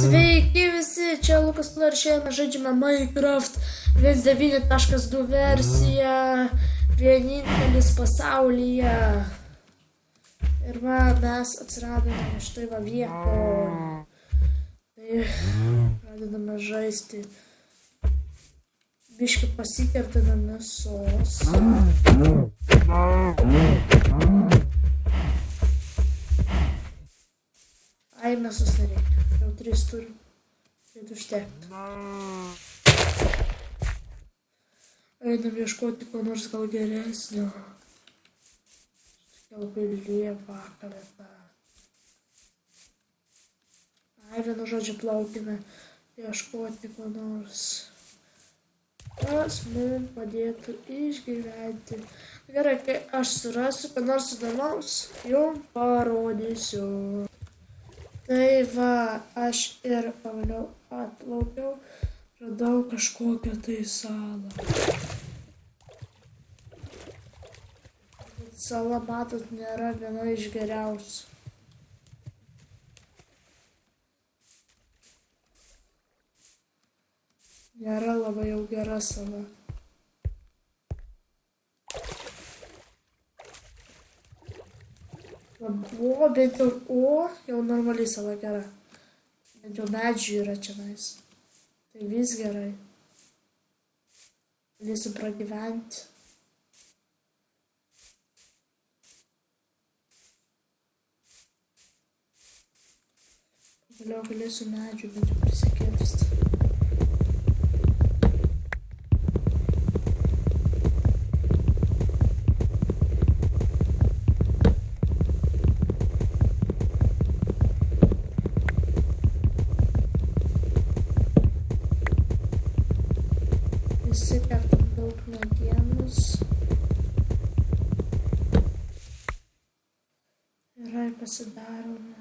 Sveiki visi, čia Lukas ir šiandien žaidžiame Minecraft 1.9.2 versiją, vienintelis pasaulyje. Ir va, mes atsiradome štai va vietoje. Tai pradedame žaisti. Biški pasikertame mėsos. Ai, mėsos nereikia. Jau 3 turim. Turėtų užtekti. Einam ieškoti ko nors gal geresnio. Tokia labai lieva kalėta. Ai, vienu žodžiu plaukime ieškoti ko nors, kas mums padėtų išgyventi. Gerai, kai aš surasiu ką nors įdomaus, jums parodysiu. Tai va, aš ir pagaliau atplaukiau, radau kažkokią tai salą. Bet sala, matot, nėra viena iš geriausių. Nėra labai jau gera sala. O, bent jau normaliai sala gera. Bent jau medžių yra čionais. Tai vis gerai. Galėsiu pragyventi. Pagaliau galėsiu medžių bent jau prisikirsti. Visi kertam daug medienos. Gerai, pasidarome.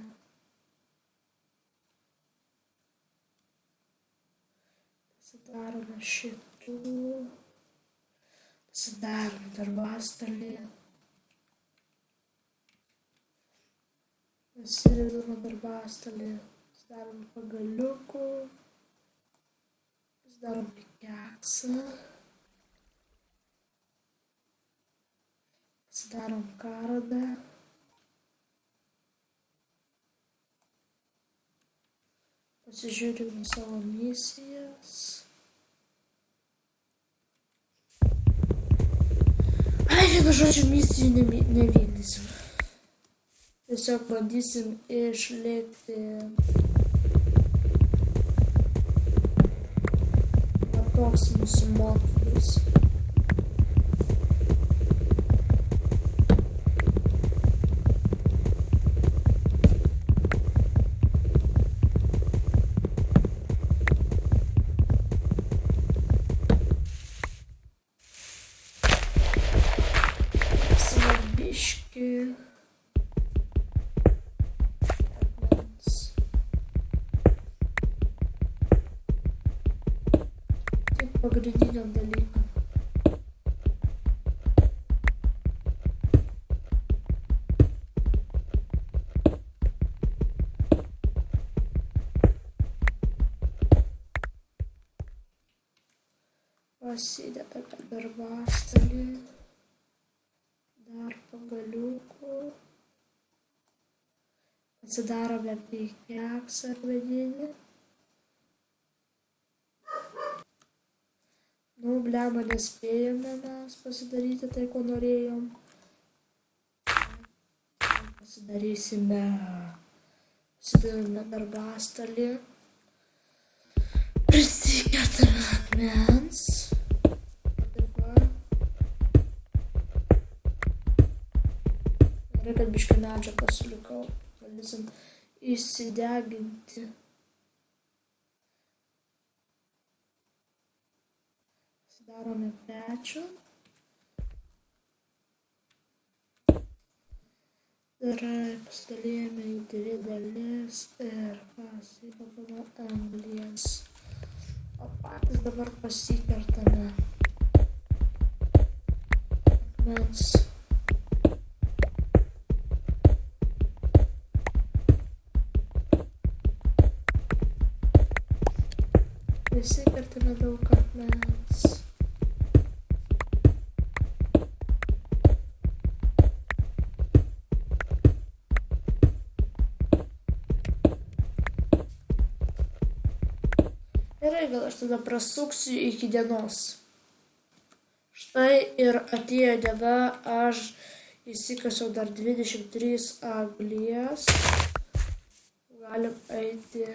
Pasidarome šitų. Pasidarome darbastalį. Pasidedame darbastalį. Pasidarome pagaliukų. Pasidarom pikeksą. Pasidarom kardą. Pasižiūrime savo misijas. Ai, vienu žodžiu, misijų nevykdysim. Tiesiog bandysim išlikti. Toks mūsų mokymas. Svarbiški. Pagrindiniam dalykam. Pasidedame darbastalį, dar pagaliukų, pasidarome pikeksą vidinį. Nu, blemba, nespėjome mes pasidaryti tai, ko norėjom. Pasidarysime. Pasidarome darbastalį. Prisikertame akmens. Gerai, kad biškį medžio pasilikau. Galėsim įsideginti. Darome pečių. Gerai, pasidalėjome į 2 dalis ir pasikapame anglies. O patys dabar pasikertame akmens. įsikertame daug akmens. Gerai, gal aš tada prasuksiu iki dienos. Štai ir atėjo diena, aš įsikasiau dar 23 anglies. Galim eiti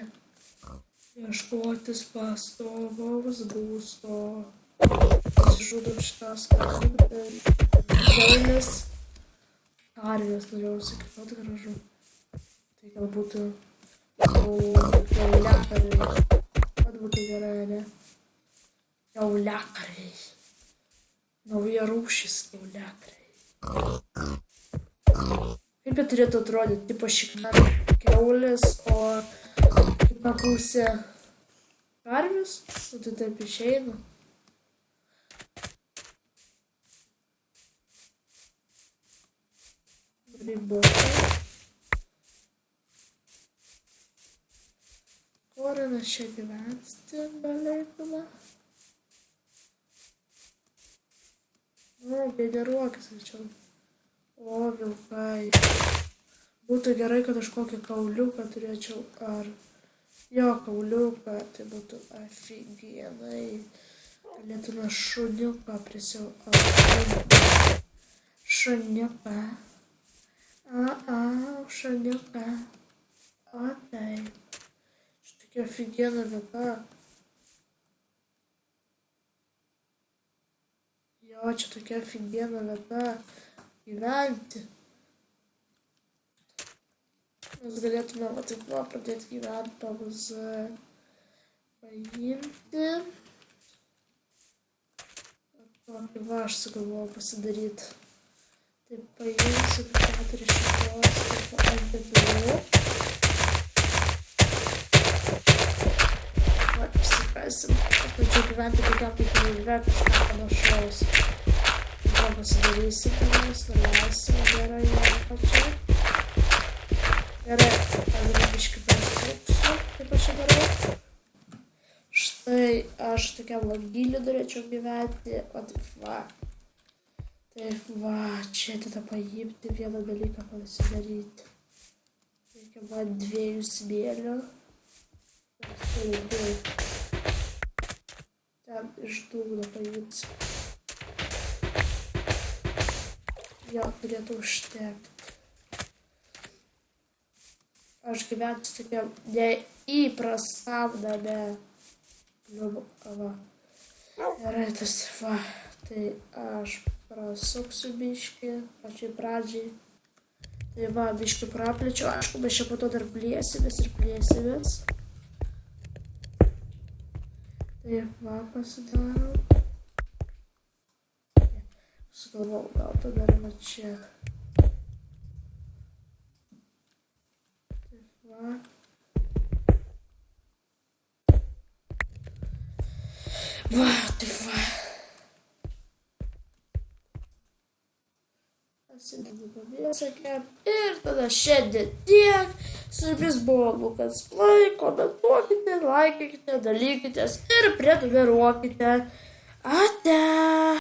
ieškotis pastovaus būsto. Pasižudom šitas kiaules. Karvės norėjau sakyti, kad gražu. Tai gal būtų kiauliakarviai. Kad būtų gerai, ne? Kiauliakarviai. Nauja rūšis kiauliakarviai. Kaip jie turėtų atrodyti? Tipo šikna kiaulės, o kita pusė karvės? O tai taip išeina. Ribotai. Kur mes čia gyventi galėtume? Generuokis tačiau. O, vilkai. Būtų gerai, kad aš kokį kauliuką turėčiau, ar... Jo, kauliuką, tai būtų aфиgenai. Galėtume šuniuką prisiauginti. Šuniuką. Šuniuką. O, taip. Šitokia aфиgenų vieta. Jo, čia tokia aфиgenų vieta gyventi. Mes galėtume pradėti gyventi, paimti. Tokį va, aš sugalvojau pasidaryti. Taip, paimsiu 4 šitos, taip, atiduoju. Va, apsikasim. Aš tačiau gyventi tokiam kaip yra kažką panašaus. Va, pasidarysim tenais, nuleisim gerai ją pačią. Gerai, aš biškį prasuksiu, kaip aš čia darau. Štai aš tokiam langylį norėčiau gyventi, o taip va. Taip va, čia tada paimti vieną dalyką pasidaryti. Reikia man 2 smėlių. Ten iš dugno paimsiu. Jo, turėtų užtekti. Aš gyvensiu tokiam neįprastam name. Va. Gerai, tas va. Tai aš prasuksiu biškį, pačiai pradžiai. Tai va, biškį praplečiu. Aišku, mes čia po to dar plėsimės ir plėsimės. Tai va, pasidarau. Sugalvau, gal tada daroma čia. Va. Va, tai va. Pasidedu pavėsakę. Ir tada šiandien tiek. Su jumis buvo Lukas Play. Komentuokite, laikykite, dalykitės ir prenumeruokite. Ate.